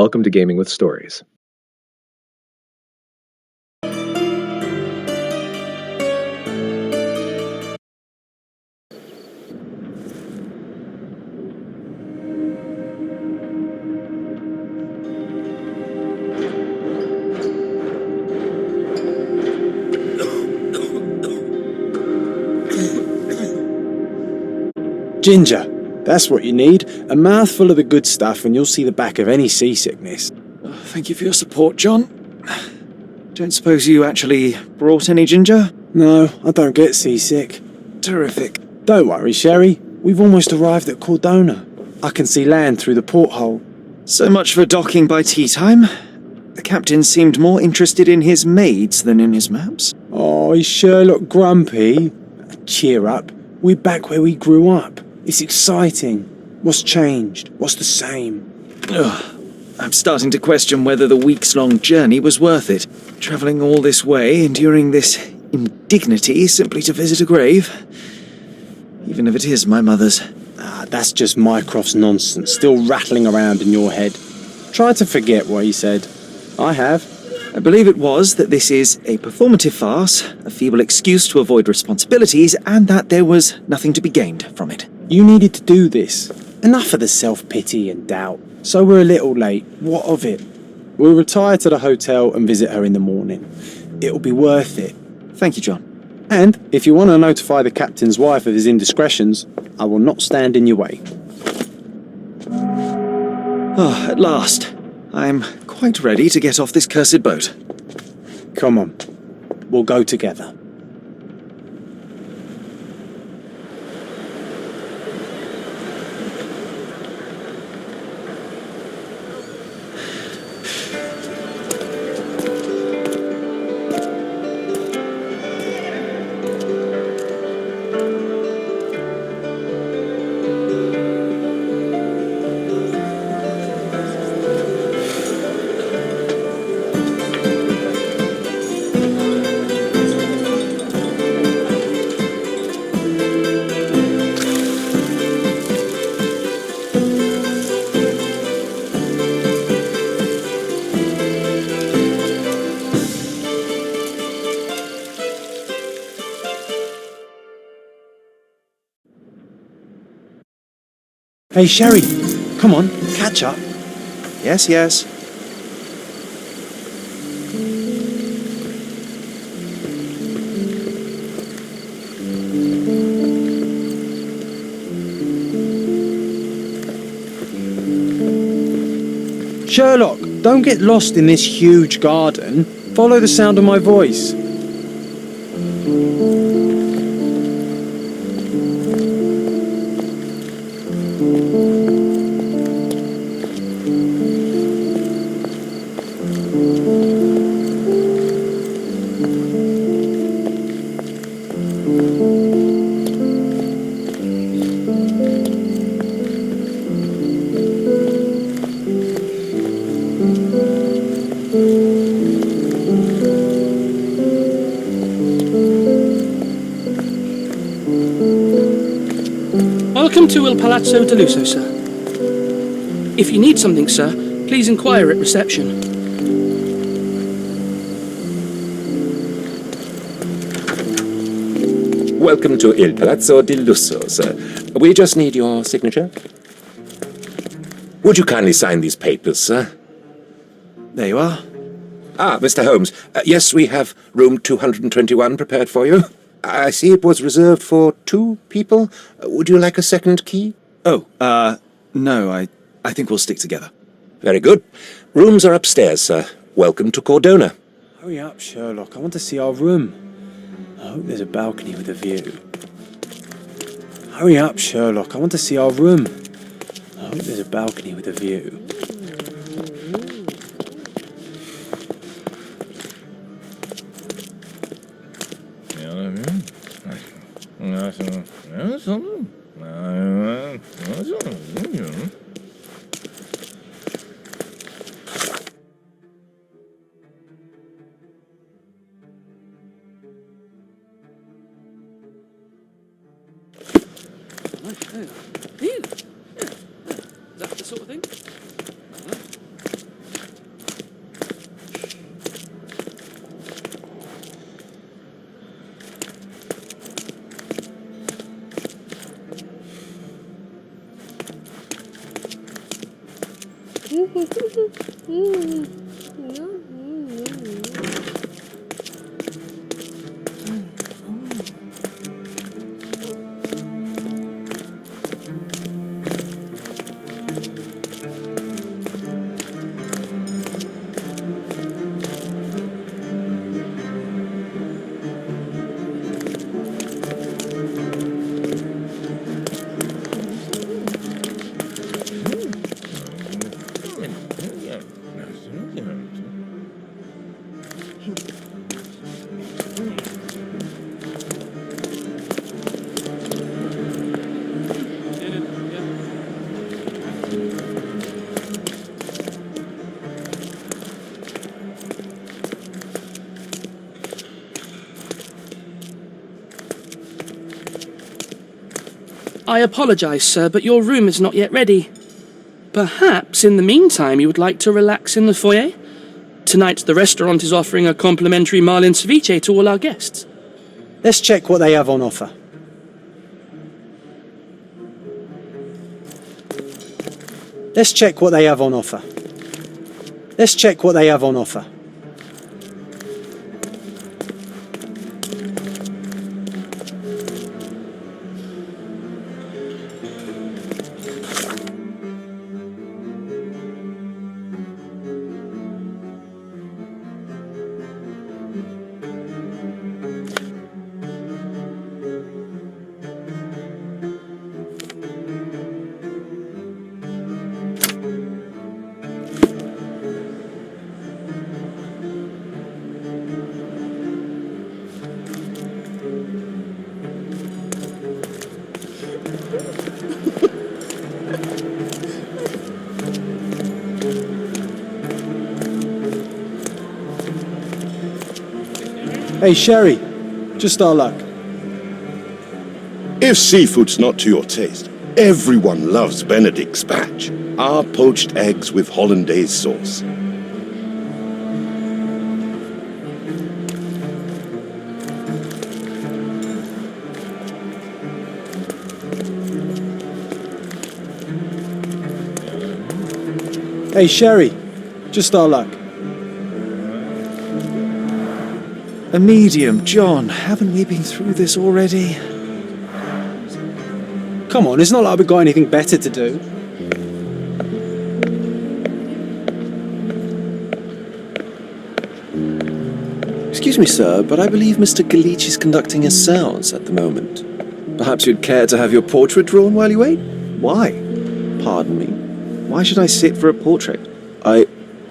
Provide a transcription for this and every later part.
welcome to Gaming with Stories. Ginger, that's what you need. A mouthful of the good stuff and you'll see the back of any seasickness. Thank you for your support, John. Don't suppose you actually brought any ginger? No, I don't get seasick. Terrific. Don't worry, Sherry. We've almost arrived at Cordona. I can see land through the porthole. So much for docking by tea time. The captain seemed more interested in his maids than in his maps. Oh, is Sherlock grumpy? Cheer up. We're back where we grew up. It's exciting. What's changed? What's the same? Ugh. I'm starting to question whether the weeks-long journey was worth it. Travelling all this way, enduring this indignity simply to visit a grave. Even if it is my mother's. That's just Mycroft's nonsense, still rattling around in your head. Try to forget what he said. I have. I believe it was that this is a performative farce, a feeble excuse to avoid responsibilities, and that there was nothing to be gained from it. You needed to do this. Enough of the self-pity and doubt. So we're a little late. What of it? We'll retire to the hotel and visit her in the morning. It'll be worth it. Thank you, John. And if you want to notify the captain's wife of his indiscretions, I will not stand in your way. Oh, at last. I'm quite ready to get off this cursed boat. Come on. We'll go together. Hey, Sherry, come on, catch up. Yes, yes. Sherlock, don't get lost in this huge garden. Follow the sound of my voice. Welcome to Il Palazzo de Lusso, sir. If you need something, sir, please inquire at reception. Welcome to Il Palazzo di Lusso, sir. We just need your signature. Would you kindly sign these papers, sir? There you are. Ah, Mr. Holmes. Yes, we have room 221 prepared for you. I see it was reserved for 2 people. Would you like a second key? Oh, no, I think we'll stick together. Very good. Rooms are upstairs, sir. Welcome to Cordona. Hurry up, Sherlock. I want to see our room. I hope there's a balcony with a view. Hurry up, Sherlock. I want to see our room. I hope there's a balcony with a view. Is that the sort of thing? I apologise, sir, but your room is not yet ready. Perhaps, in the meantime, you would like to relax in the foyer? Tonight, the restaurant is offering a complimentary marlin ceviche to all our guests. Let's check what they have on offer. Let's check what they have on offer. Let's check what they have on offer. Hey, Sherry, just our luck. If seafood's not to your taste, everyone loves Benedict's batch. Our poached eggs with hollandaise sauce. Hey, Sherry, just our luck. A medium, John. Haven't we been through this already? Come on, it's not like we've got anything better to do. Excuse me, sir, but I believe Mr. Galich is conducting a séance at the moment. Perhaps you'd care to have your portrait drawn while you wait? Why? Pardon me? Why should I sit for a portrait?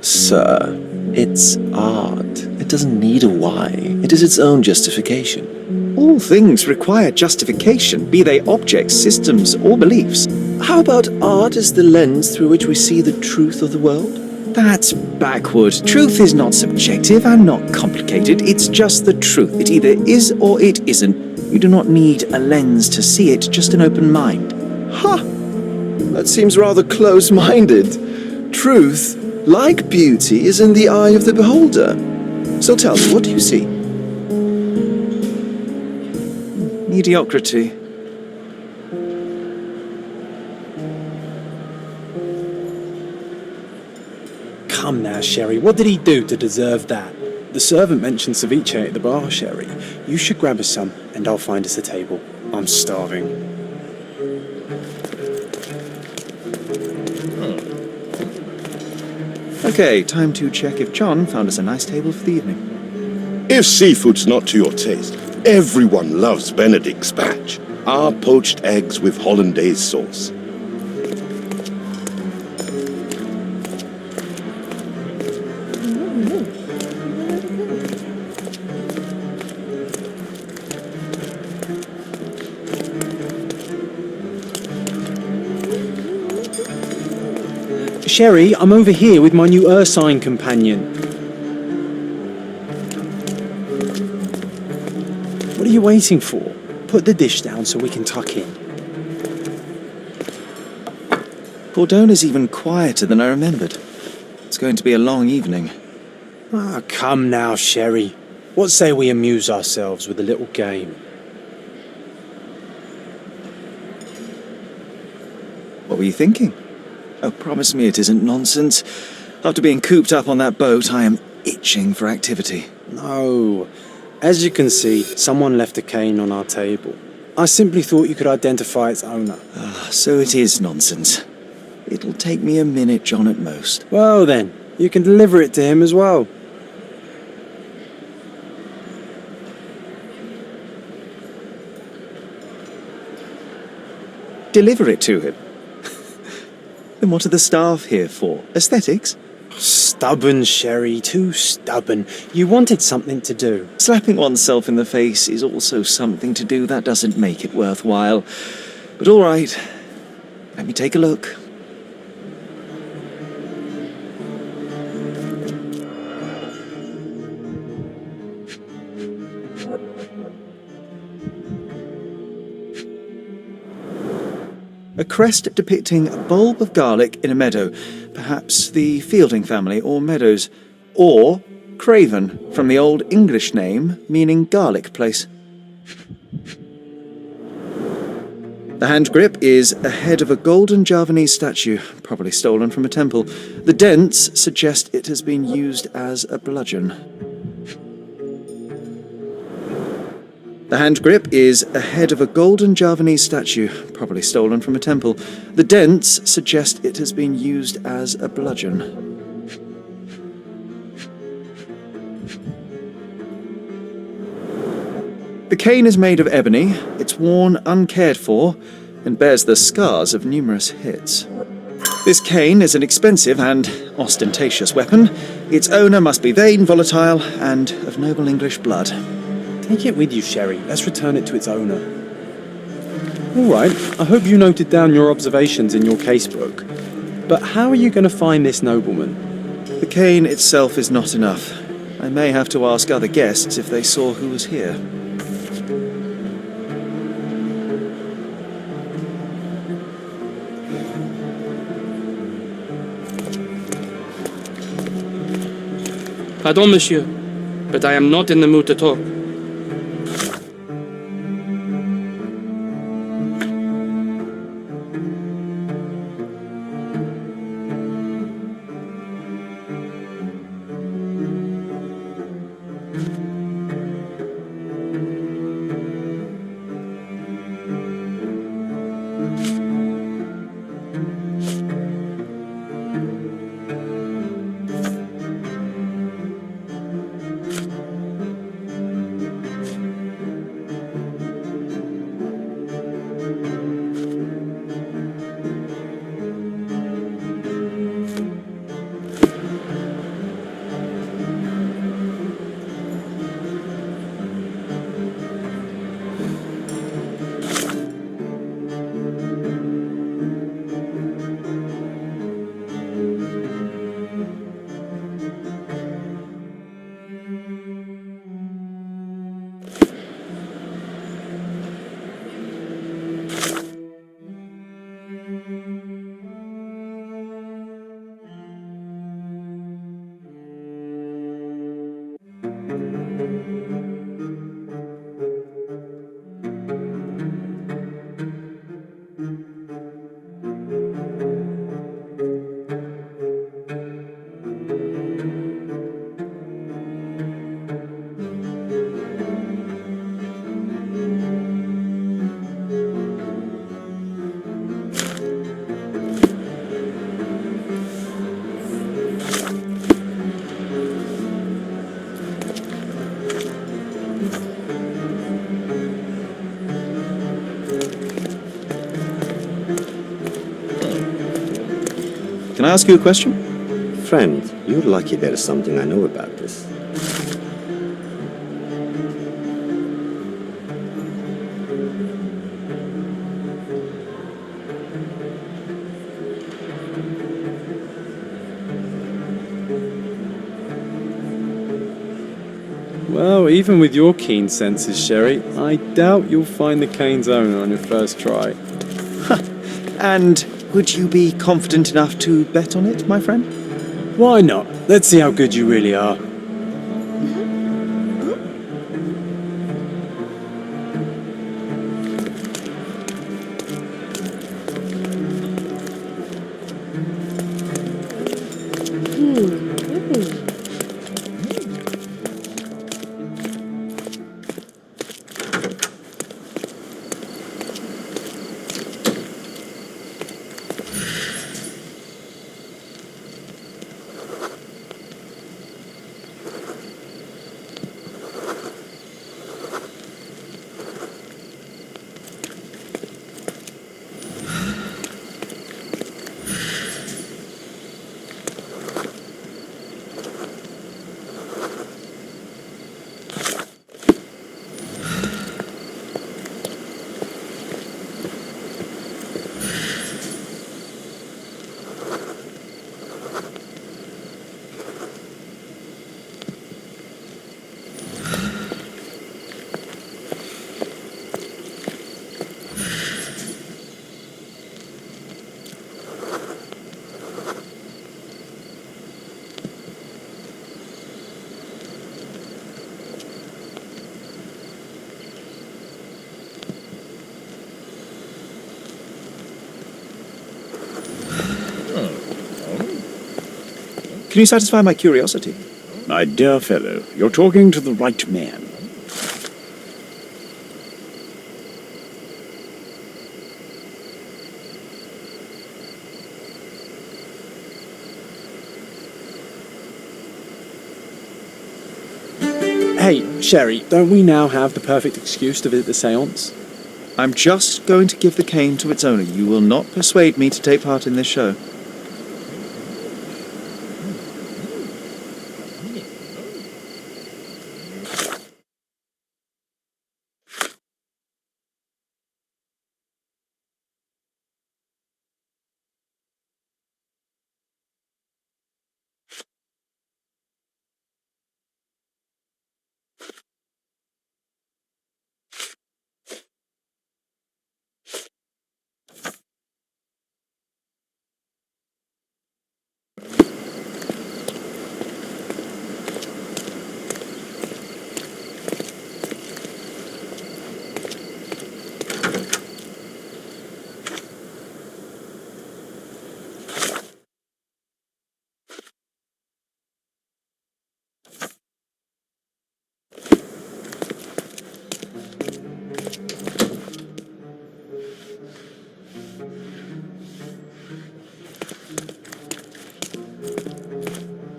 Sir, it's art. It doesn't need a why. It is its own justification. All things require justification, be they objects, systems, or beliefs. How about art as the lens through which we see the truth of the world? That's backward. Truth is not subjective and not complicated. It's just the truth. It either is or it isn't. You do not need a lens to see it, just an open mind. Ha! That seems rather close-minded. Truth, like beauty, is in the eye of the beholder. So tell me, what do you see? Mediocrity. Come now, Sherry, what did he do to deserve that? The servant mentioned ceviche at the bar, Sherry. You should grab us some, and I'll find us a table. I'm starving. Okay, time to check if John found us a nice table for the evening. If seafood's not to your taste, everyone loves Benedict's batch. Our poached eggs with hollandaise sauce. Sherry, I'm over here with my new Ursine companion. What are you waiting for? Put the dish down so we can tuck in. Cordona's even quieter than I remembered. It's going to be a long evening. Ah, come now, Sherry. What say we amuse ourselves with a little game? What were you thinking? Oh, promise me it isn't nonsense. After being cooped up on that boat, I am itching for activity. No. As you can see, someone left a cane on our table. I simply thought you could identify its owner. So it is nonsense. It'll take me a minute, John, at most. Well then, you can deliver it to him as well. Deliver it to him? Then what are the staff here for? Aesthetics? Stubborn, Sherry, too stubborn. You wanted something to do. Slapping oneself in the face is also something to do. That doesn't make it worthwhile. But all right, let me take a look. A crest depicting a bulb of garlic in a meadow, perhaps the Fielding family or Meadows, or Craven, from the Old English name meaning garlic place. The hand grip is a head of a golden Javanese statue, probably stolen from a temple. The dents suggest it has been used as a bludgeon. The hand grip is a head of a golden Javanese statue, probably stolen from a temple. The dents suggest it has been used as a bludgeon. The cane is made of ebony, it's worn uncared for, and bears the scars of numerous hits. This cane is an expensive and ostentatious weapon. Its owner must be vain, volatile, and of noble English blood. Take it with you, Sherry. Let's return it to its owner. All right, I hope you noted down your observations in your casebook. But how are you going to find this nobleman? The cane itself is not enough. I may have to ask other guests if they saw who was here. Pardon, monsieur, but I am not in the mood to talk. Can I ask you a question? Friend, you're lucky there is something I know about this. Well, even with your keen senses, Sherry, I doubt you'll find the cane's owner on your first try. And would you be confident enough to bet on it, my friend? Why not? Let's see how good you really are. Can you satisfy my curiosity? My dear fellow, you're talking to the right man. Hey, Sherry, don't we now have the perfect excuse to visit the seance? I'm just going to give the cane to its owner. You will not persuade me to take part in this show.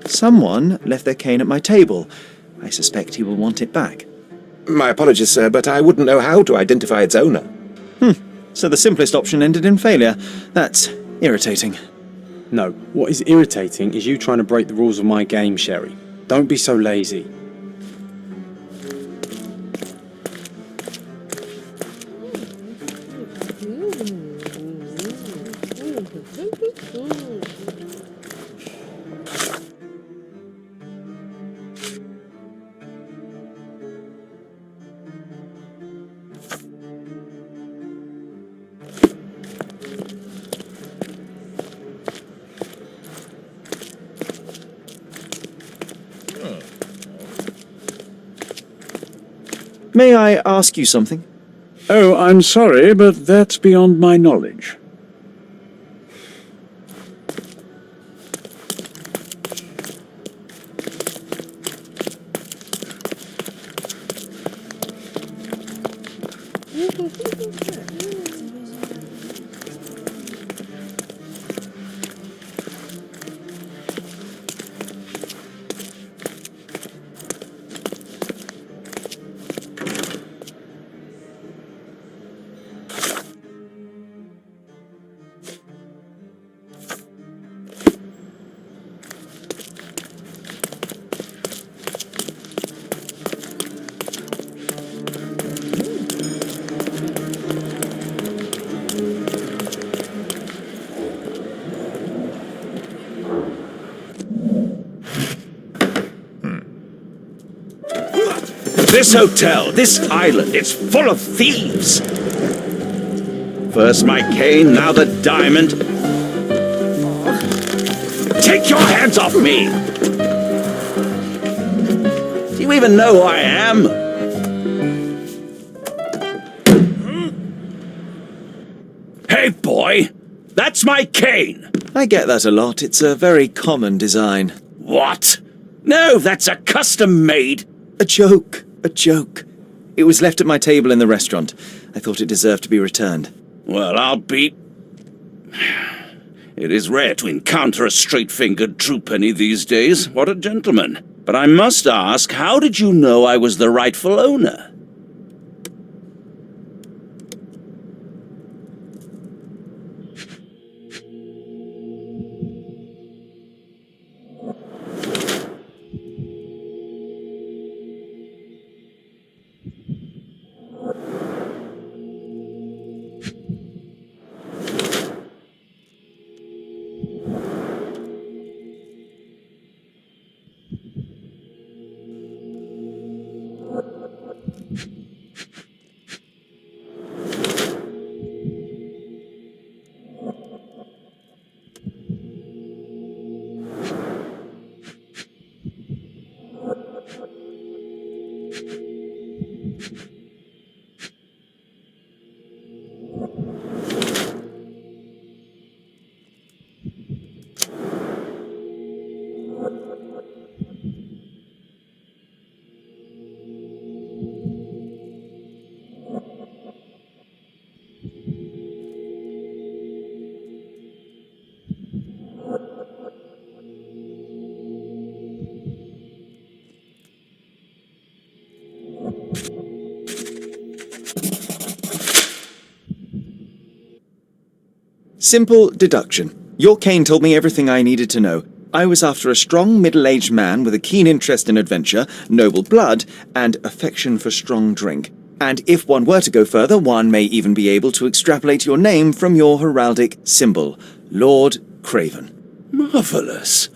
Someone left their cane at my table. I suspect he will want it back. My apologies, sir, but I wouldn't know how to identify its owner. So the simplest option ended in failure. That's irritating. No, what is irritating is you trying to break the rules of my game, Sherry. Don't be so lazy. May I ask you something? Oh, I'm sorry, but that's beyond my knowledge. This hotel, this island, it's full of thieves. First my cane, now the diamond. Take your hands off me! Do you even know who I am? Hey, boy! That's my cane! I get that a lot. It's a very common design. What? No, that's a custom-made. A joke. A joke. It was left at my table in the restaurant. I thought it deserved to be returned. Well, I'll be... It is rare to encounter a straight-fingered true penny these days. What a gentleman. But I must ask, how did you know I was the rightful owner? Simple deduction. Your cane told me everything I needed to know. I was after a strong middle-aged man with a keen interest in adventure, noble blood, and affection for strong drink. And if one were to go further, one may even be able to extrapolate your name from your heraldic symbol, Lord Craven. Marvellous.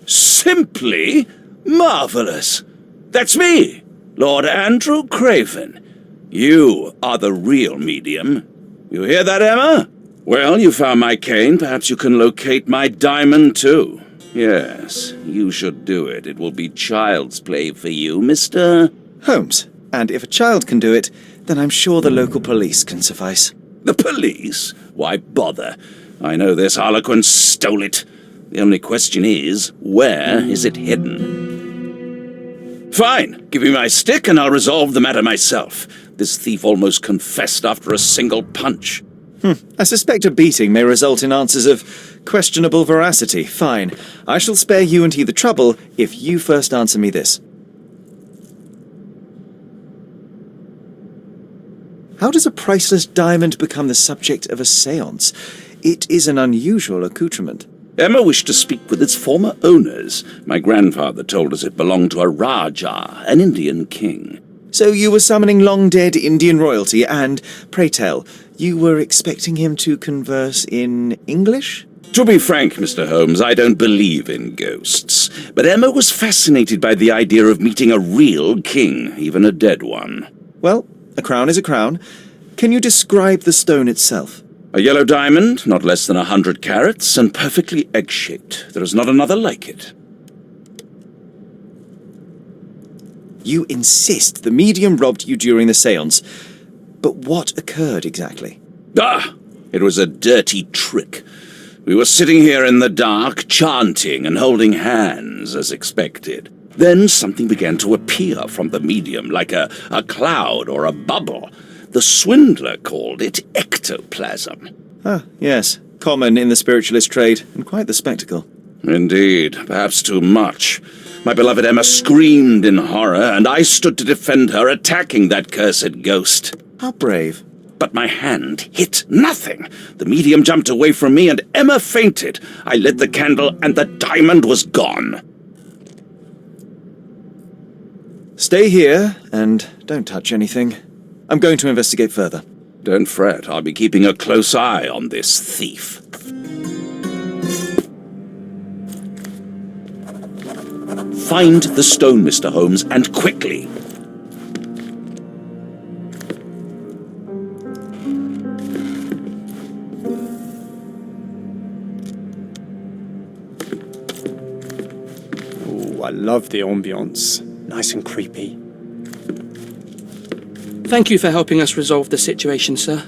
Simply marvellous. That's me, Lord Andrew Craven. You are the real medium. You hear that, Emma? Well, you found my cane. Perhaps you can locate my diamond, too. Yes, you should do it. It will be child's play for you, Mr. Holmes. And if a child can do it, then I'm sure the local police can suffice. The police? Why bother? I know this harlequin stole it. The only question is, where is it hidden? Fine. Give me my stick and I'll resolve the matter myself. This thief almost confessed after a single punch. I suspect a beating may result in answers of questionable veracity. Fine. I shall spare you and he the trouble if you first answer me this. How does a priceless diamond become the subject of a séance? It is an unusual accoutrement. Emma wished to speak with its former owners. My grandfather told us it belonged to a Rajah, an Indian king. So you were summoning long-dead Indian royalty, and, pray tell, you were expecting him to converse in English? To be frank, Mr. Holmes, I don't believe in ghosts. But Emma was fascinated by the idea of meeting a real king, even a dead one. Well, a crown is a crown. Can you describe the stone itself? A yellow diamond, not less than 100 carats, and perfectly egg-shaped. There is not another like it. You insist the medium robbed you during the séance. But what occurred exactly? It was a dirty trick. We were sitting here in the dark, chanting and holding hands, as expected. Then something began to appear from the medium, like a cloud or a bubble. The swindler called it ectoplasm. Ah, yes. Common in the spiritualist trade, and quite the spectacle. Indeed, perhaps too much. My beloved Emma screamed in horror, and I stood to defend her, attacking that cursed ghost. How brave. But my hand hit nothing. The medium jumped away from me, and Emma fainted. I lit the candle, and the diamond was gone. Stay here, and don't touch anything. I'm going to investigate further. Don't fret, I'll be keeping a close eye on this thief. Find the stone, Mr. Holmes, and quickly. Oh, I love the ambience. Nice and creepy. Thank you for helping us resolve the situation, sir.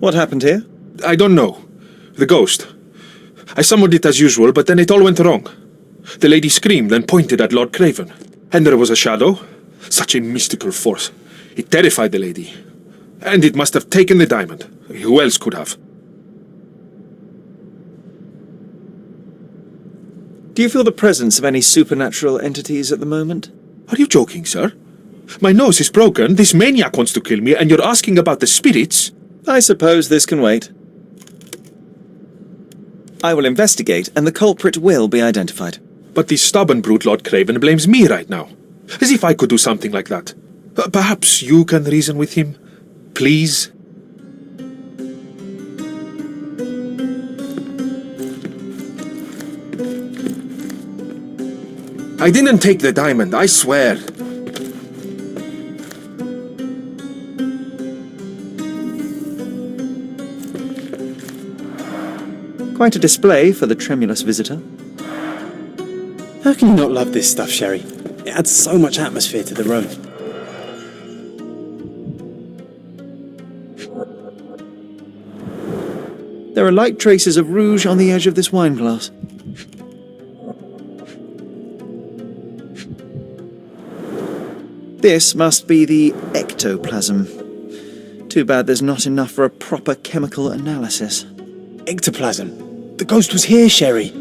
What happened here? I don't know. The ghost. I summoned it as usual, but then it all went wrong. The lady screamed and pointed at Lord Craven. And there was a shadow. Such a mystical force. It terrified the lady. And it must have taken the diamond. Who else could have? Do you feel the presence of any supernatural entities at the moment? Are you joking, sir? My nose is broken, this maniac wants to kill me, and you're asking about the spirits? I suppose this can wait. I will investigate, and the culprit will be identified. But this stubborn brute Lord Craven blames me right now. As if I could do something like that. Perhaps you can reason with him? Please? I didn't take the diamond, I swear. Quite a display for the tremulous visitor. How can you not love this stuff, Sherry? It adds so much atmosphere to the room. There are light traces of rouge on the edge of this wine glass. This must be the ectoplasm. Too bad there's not enough for a proper chemical analysis. Ectoplasm. The ghost was here, Sherry.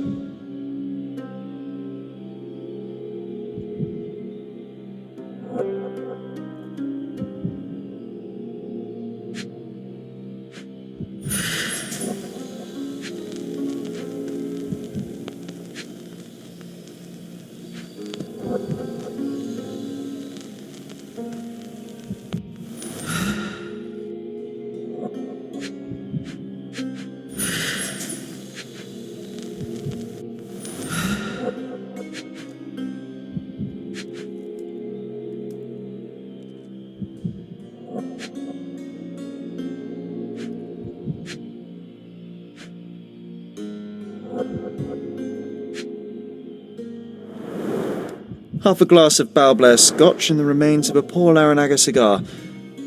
Half a glass of Balblair Scotch and the remains of a Paul Aranaga cigar.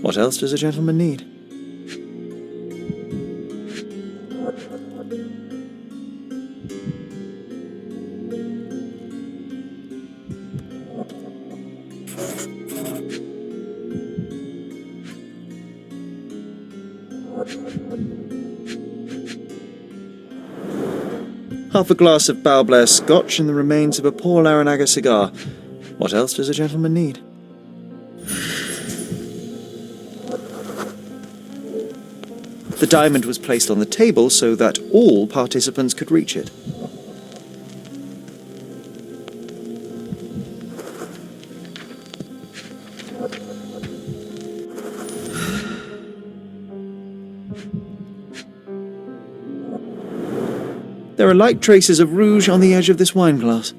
What else does a gentleman need? Half a glass of Balblair Scotch and the remains of a Paul Aranaga cigar. What else does a gentleman need? The diamond was placed on the table so that all participants could reach it. There are light traces of rouge on the edge of this wine glass.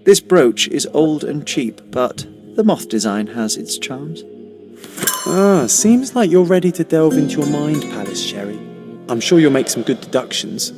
This brooch is old and cheap, but the moth design has its charms. Ah, seems like you're ready to delve into your mind palace, Sherry. I'm sure you'll make some good deductions.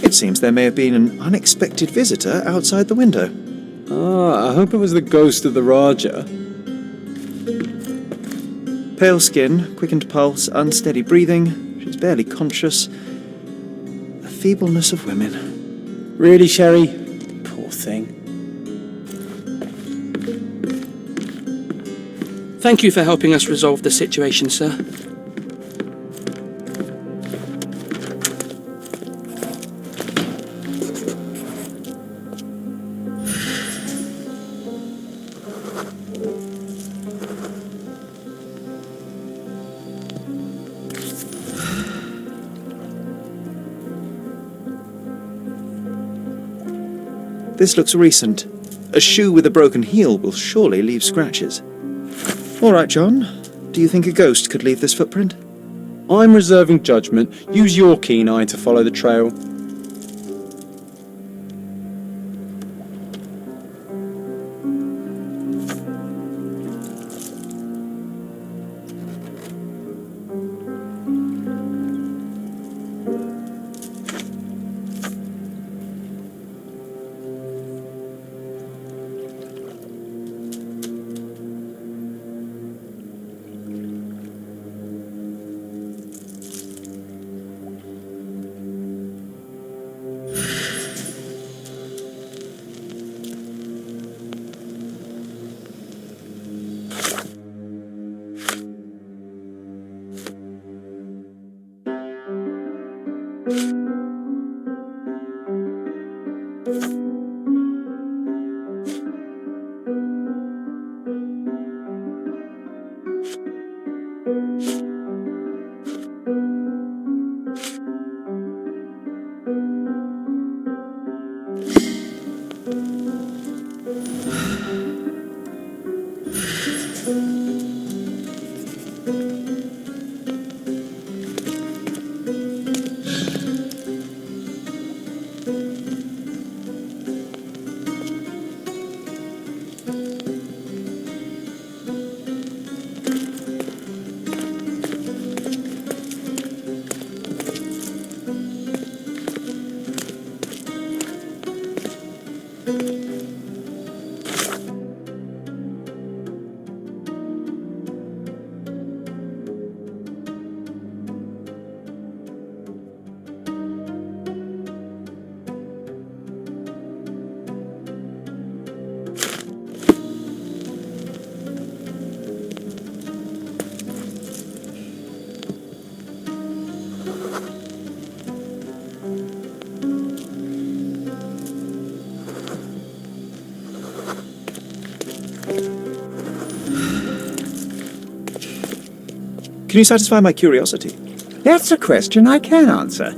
It seems there may have been an unexpected visitor outside the window. Ah, I hope it was the ghost of the Raja. Pale skin, quickened pulse, unsteady breathing. She's barely conscious. The feebleness of women. Really, Sherry? Poor thing. Thank you for helping us resolve the situation, sir. This looks recent. A shoe with a broken heel will surely leave scratches. All right, John. Do you think a ghost could leave this footprint? I'm reserving judgment. Use your keen eye to follow the trail. Can you satisfy my curiosity? That's a question I can answer.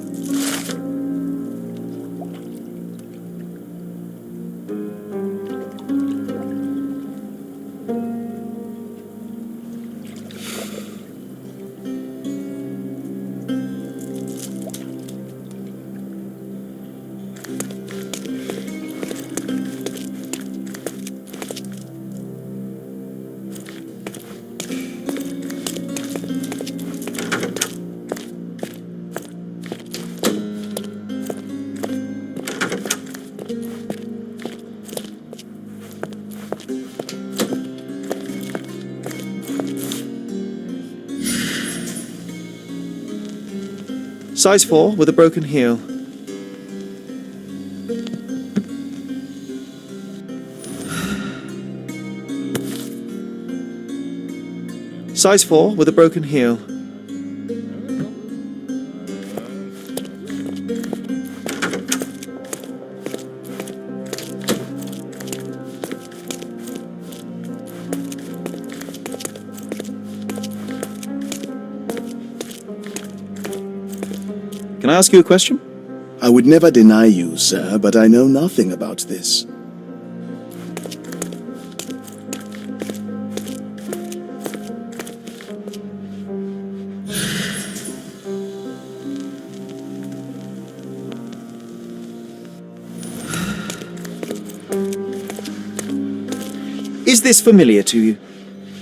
Size 4 with a broken heel. Size 4 with a broken heel. Can I ask you a question? I would never deny you, sir, but I know nothing about this. Is this familiar to you?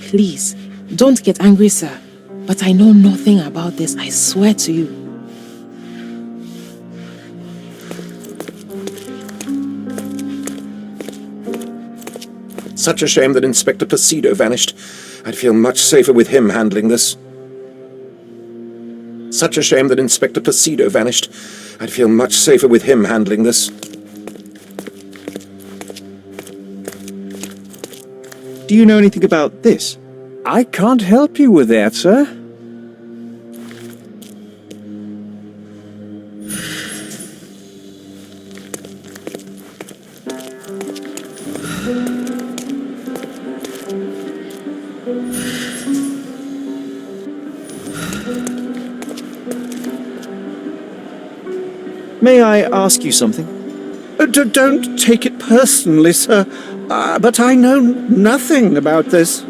Please, don't get angry, sir. But I know nothing about this, I swear to you. Such a shame that Inspector Placido vanished. I'd feel much safer with him handling this. Such a shame that Inspector Placido vanished. I'd feel much safer with him handling this. Do you know anything about this? I can't help you with that, sir. May I ask you something? Don't take it personally, sir, but I know nothing about this.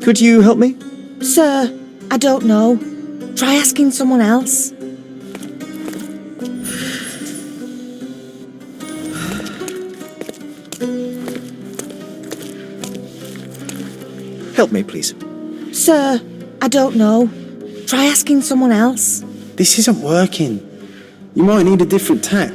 Could you help me? Sir, I don't know. Try asking someone else. Help me, please. Sir, I don't know. Try asking someone else. This isn't working. You might need a different tack.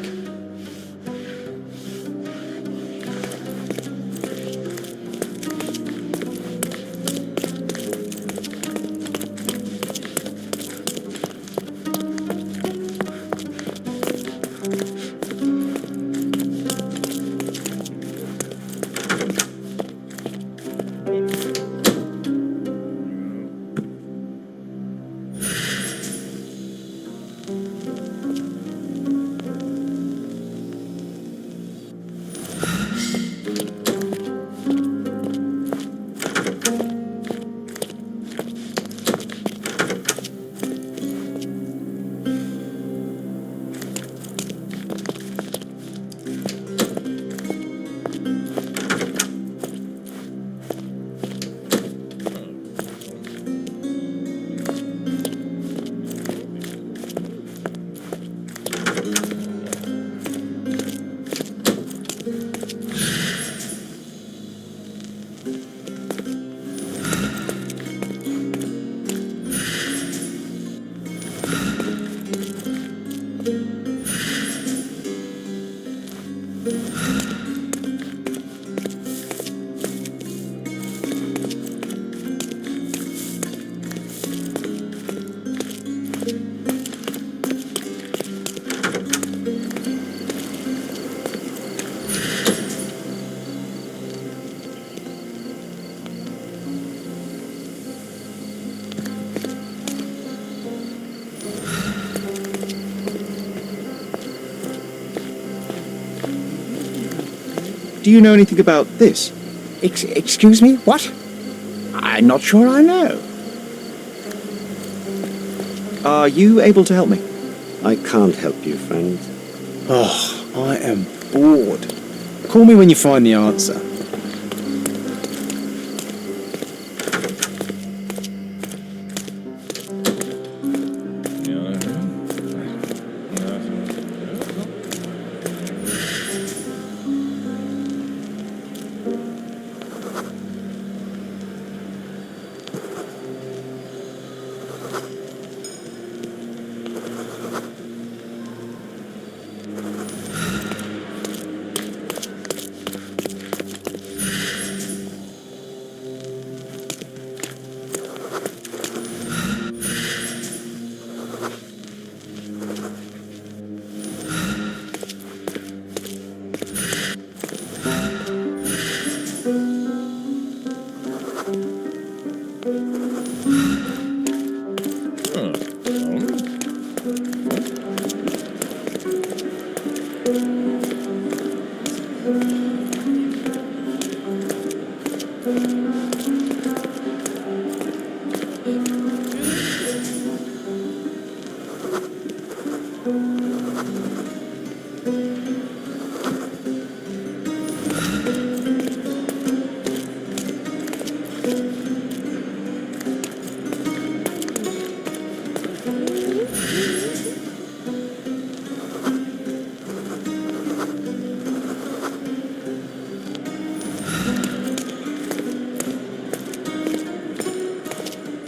Do you know anything about this? Excuse me? What? I'm not sure I know. Are you able to help me? I can't help you, friend. Oh, I am bored. Call me when you find the answer.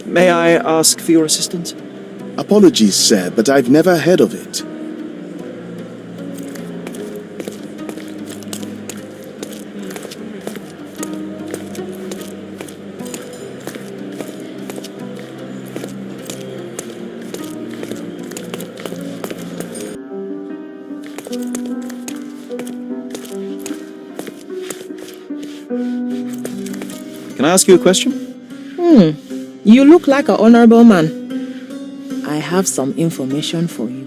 May I ask for your assistance? Apologies, sir, but I've never heard of it. Can I ask you a question? You look like an honorable man. I have some information for you.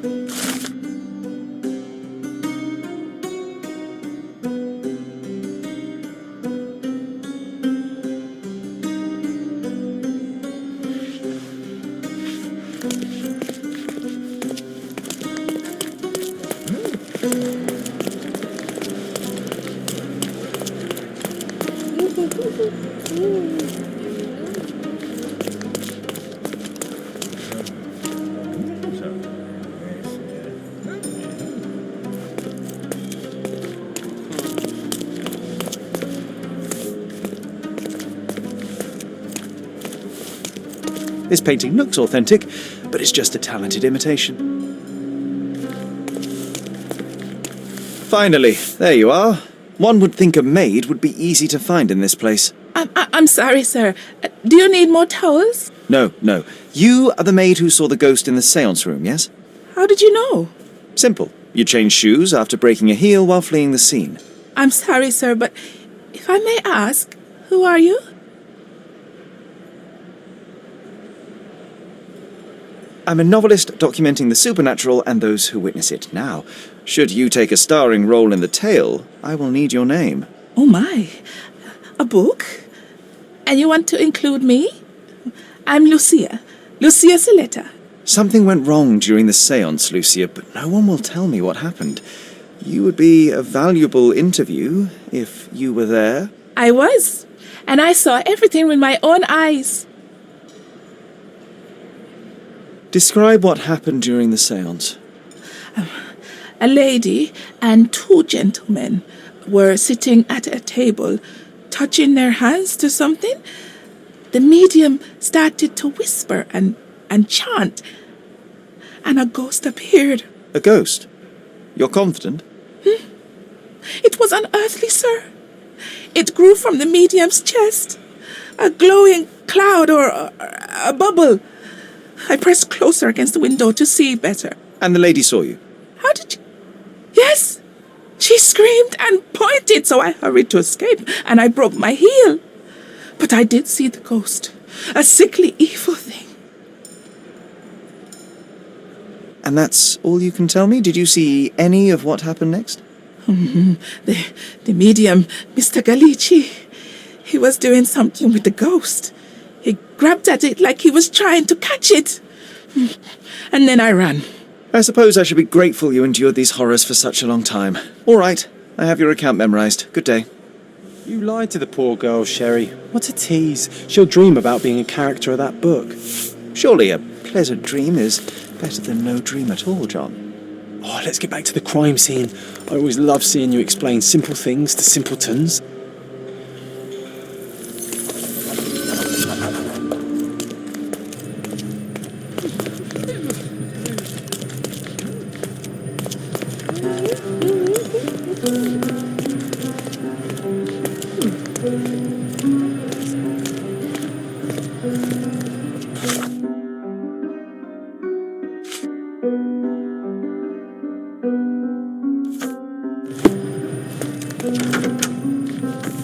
This painting looks authentic, but it's just a talented imitation. Finally, there you are. One would think a maid would be easy to find in this place. I'm sorry, sir. Do you need more towels? No. You are the maid who saw the ghost in the seance room, yes? How did you know? Simple. You changed shoes after breaking a heel while fleeing the scene. I'm sorry, sir, but if I may ask, who are you? I'm a novelist documenting the supernatural and those who witness it. Now, should you take a starring role in the tale, I will need your name. Oh my, a book? And you want to include me? I'm Lucia Saletta. Something went wrong during the seance, Lucia, but no one will tell me what happened. You would be a valuable interview if you were there. I was, and I saw everything with my own eyes. Describe what happened during the seance. A lady and two gentlemen were sitting at a table, touching their hands to something. The medium started to whisper and chant, and a ghost appeared. A ghost? You're confident? It was unearthly, sir. It grew from the medium's chest, a glowing cloud or a bubble. I pressed closer against the window to see better. And the lady saw you? How did you... Yes! She screamed and pointed, so I hurried to escape, and I broke my heel. But I did see the ghost, a sickly, evil thing. And that's all you can tell me? Did you see any of what happened next? The medium, Mr. Galici, he was doing something with the ghost. He grabbed at it like he was trying to catch it. And then I ran. I suppose I should be grateful you endured these horrors for such a long time. All right, I have your account memorized. Good day. You lied to the poor girl, Sherry. What a tease. She'll dream about being a character of that book. Surely a pleasant dream is better than no dream at all, John. Oh, let's get back to the crime scene. I always love seeing you explain simple things to simpletons.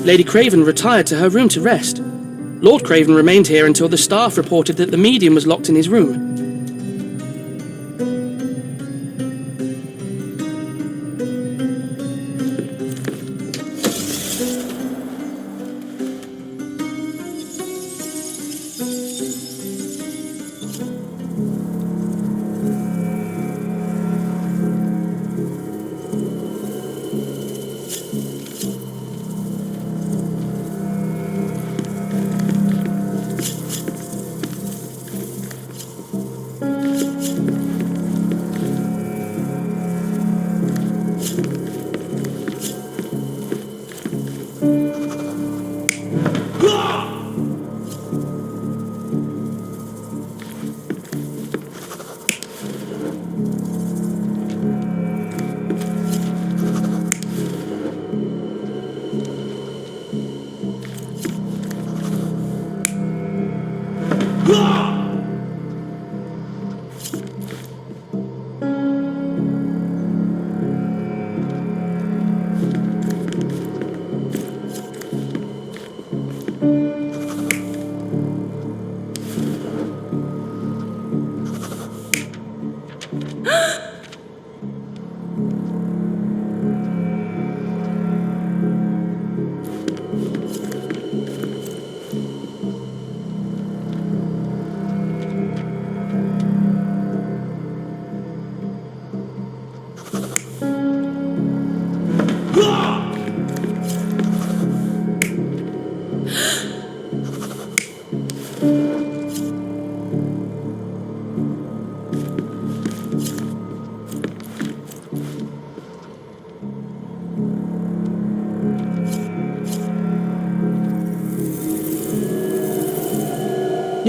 Lady Craven retired to her room to rest. Lord Craven remained here until the staff reported that the medium was locked in his room.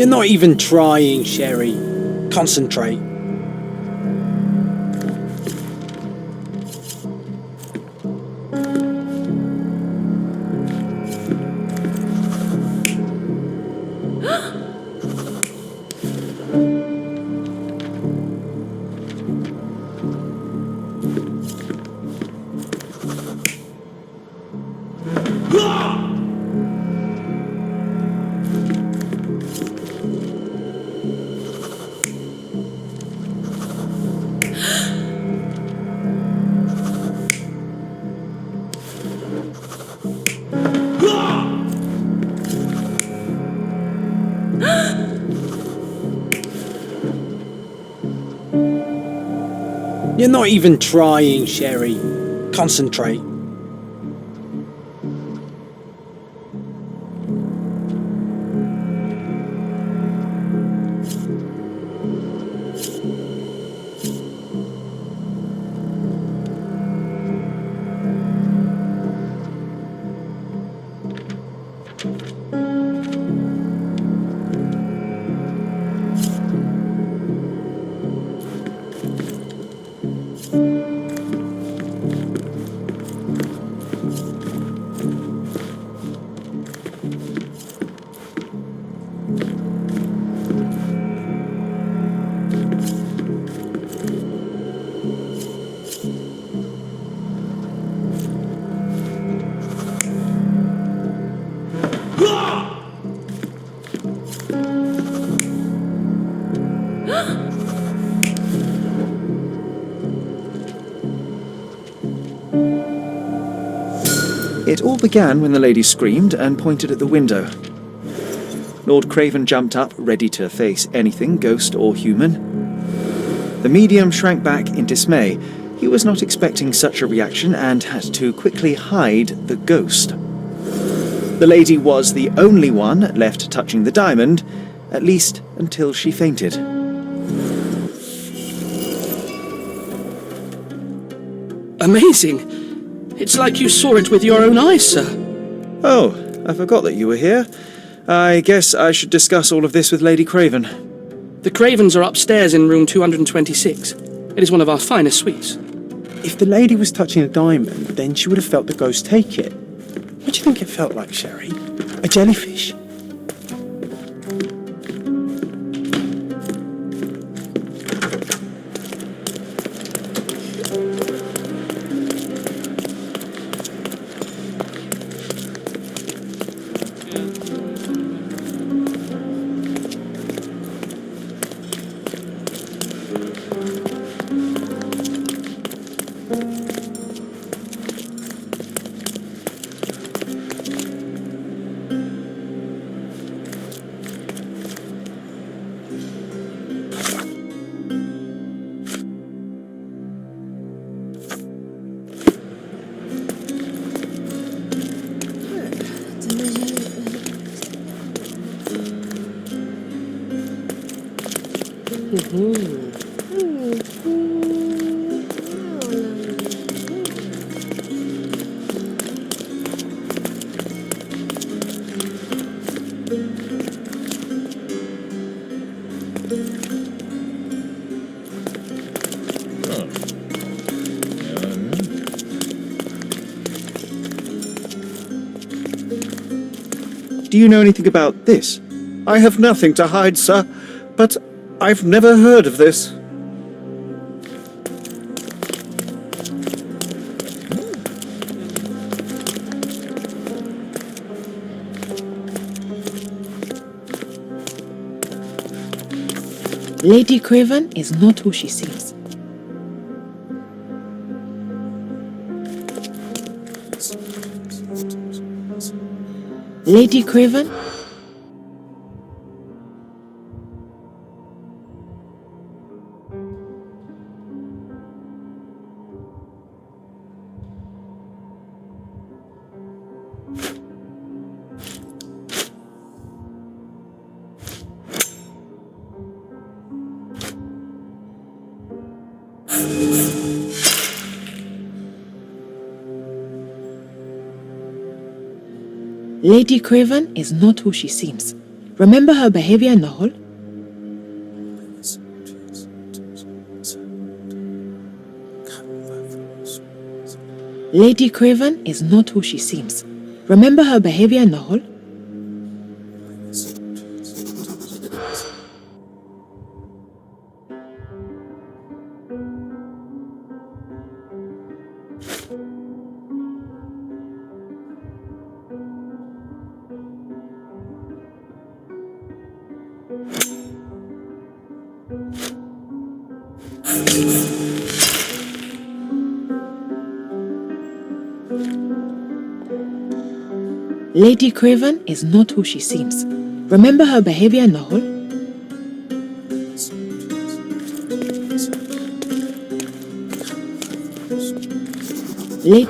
You're not even trying, Sherry. Concentrate. You're not even trying, Sherry. Concentrate. It all began when the lady screamed and pointed at the window. Lord Craven jumped up, ready to face anything, ghost or human. The medium shrank back in dismay. He was not expecting such a reaction and had to quickly hide the ghost. The lady was the only one left touching the diamond, at least until she fainted. Amazing! It's like you saw it with your own eyes, sir. Oh, I forgot that you were here. I guess I should discuss all of this with Lady Craven. The Cravens are upstairs in room 226. It is one of our finest suites. If the lady was touching a diamond, then she would have felt the ghost take it. What do you think it felt like, Sherry? A jellyfish? Do you know anything about this? I have nothing to hide, sir, but I've never heard of this. Lady Craven is not who she seems. Lady Craven? Lady Craven is not who she seems. Remember her behavior in the hall? Lady Craven is not who she seems. Remember her behavior in the hall? Lady Craven is not who she seems. Remember her behavior in the hall? Lady...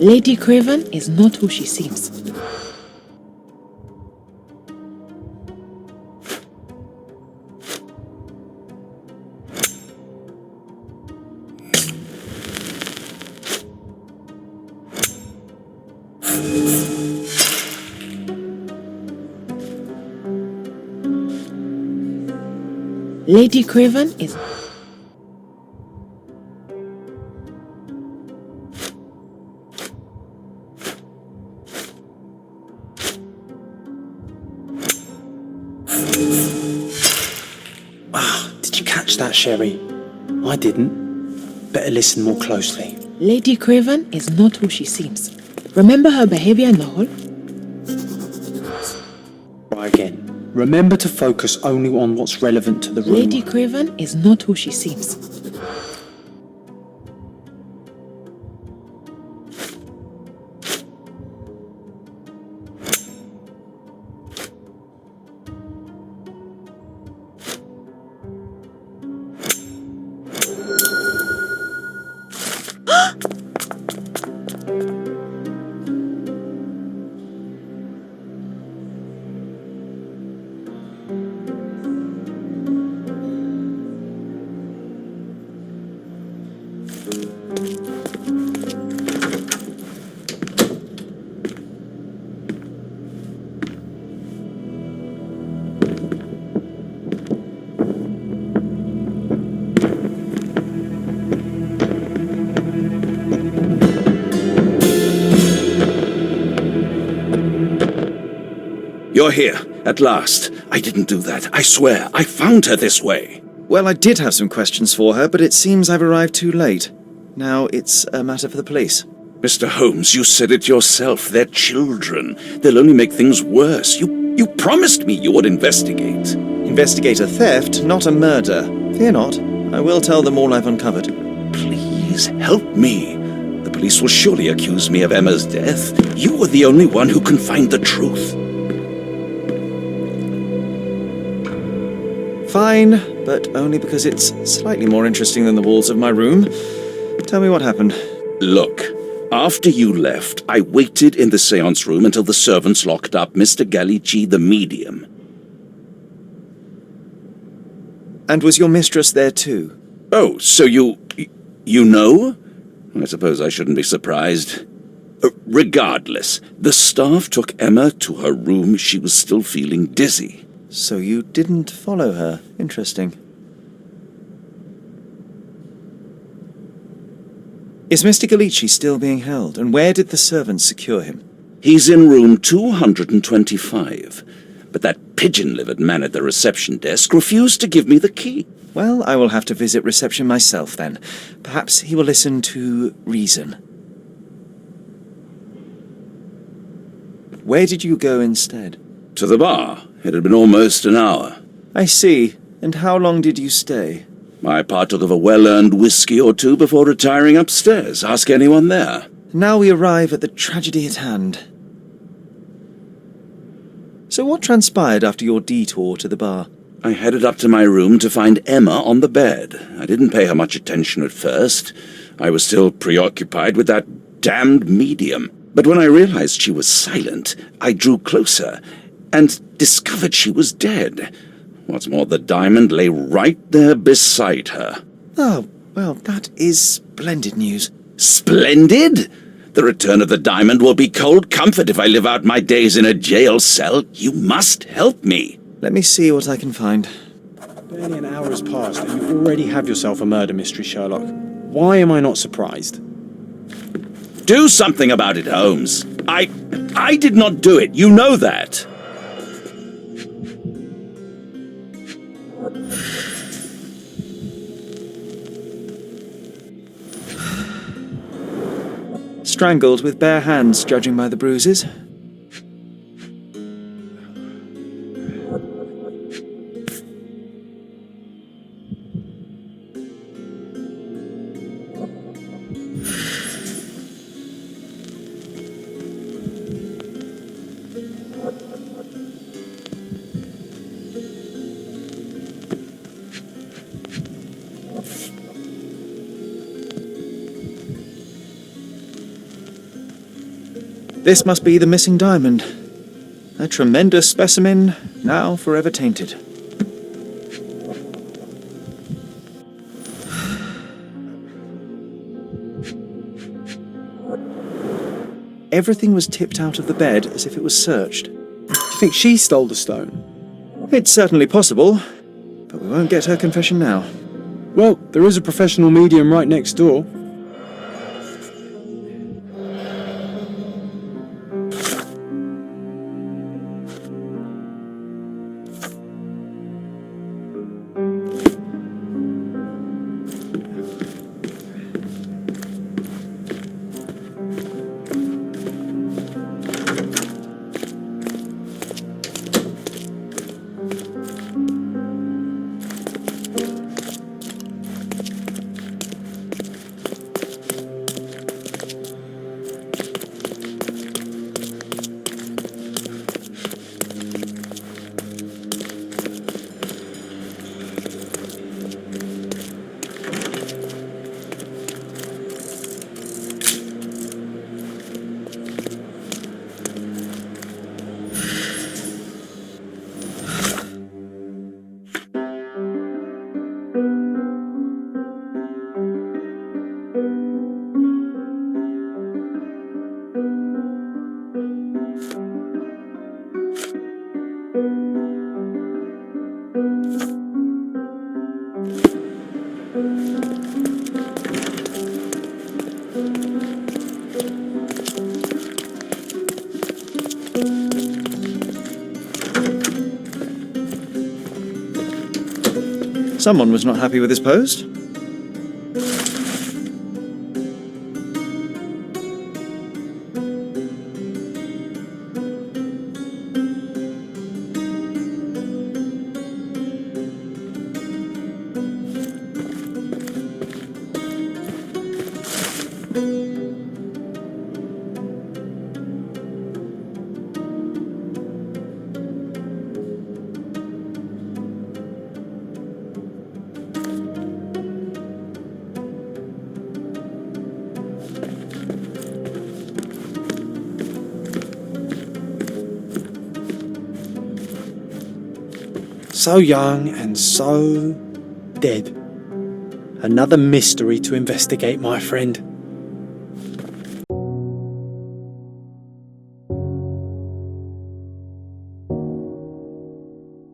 Lady Craven is not who she seems. Lady Craven is... Did you catch that, Sherry? I didn't. Better listen more closely. Lady Craven is not who she seems. Remember her behavior in the hall? Try again. Remember to focus only on what's relevant to the room. Lady Craven is not who she seems. You're here, at last. I didn't do that. I swear, I found her this way. Well, I did have some questions for her, but it seems I've arrived too late. Now it's a matter for the police. Mr. Holmes, you said it yourself. They're children. They'll only make things worse. You promised me you would investigate. Investigate a theft, not a murder. Fear not. I will tell them all I've uncovered. Please, help me. The police will surely accuse me of Emma's death. You are the only one who can find the truth. Fine, but only because it's slightly more interesting than the walls of my room. Tell me what happened. Look, after you left, I waited in the seance room until the servants locked up Mr. Gallici, the medium. And was your mistress there too? Oh, so you know? I suppose I shouldn't be surprised. Regardless, the staff took Emma to her room. She was still feeling dizzy. So you didn't follow her. Interesting. Is Mr. Gallici still being held, and where did the servants secure him? He's in room 225. but that pigeon-livered man at the reception desk refused to give me the key. Well, I will have to visit reception myself then. Perhaps he will listen to reason. Where did you go instead? To the bar. It had been almost an hour. I see. And how long did you stay? I partook of a well-earned whiskey or two before retiring upstairs. Ask anyone there. Now we arrive at the tragedy at hand. So what transpired after your detour to the bar? I headed up to my room to find Emma on the bed. I didn't pay her much attention at first. I was still preoccupied with that damned medium. But when I realized she was silent, I drew closer and discovered she was dead. What's more, the diamond lay right there beside her. Oh, well, that is splendid news. Splendid? The return of the diamond will be cold comfort if I live out my days in a jail cell. You must help me. Let me see what I can find. Barely an hour has passed and you already have yourself a murder mystery, Sherlock. Why am I not surprised? Do something about it, Holmes. I did not do it. You know that. Strangled with bare hands, judging by the bruises. This must be the missing diamond. A tremendous specimen, now forever tainted. Everything was tipped out of the bed as if it was searched. Do you think she stole the stone? It's certainly possible, but we won't get her confession now. Well, there is a professional medium right next door. Someone was not happy with his post. So young and so dead. Another mystery to investigate, my friend.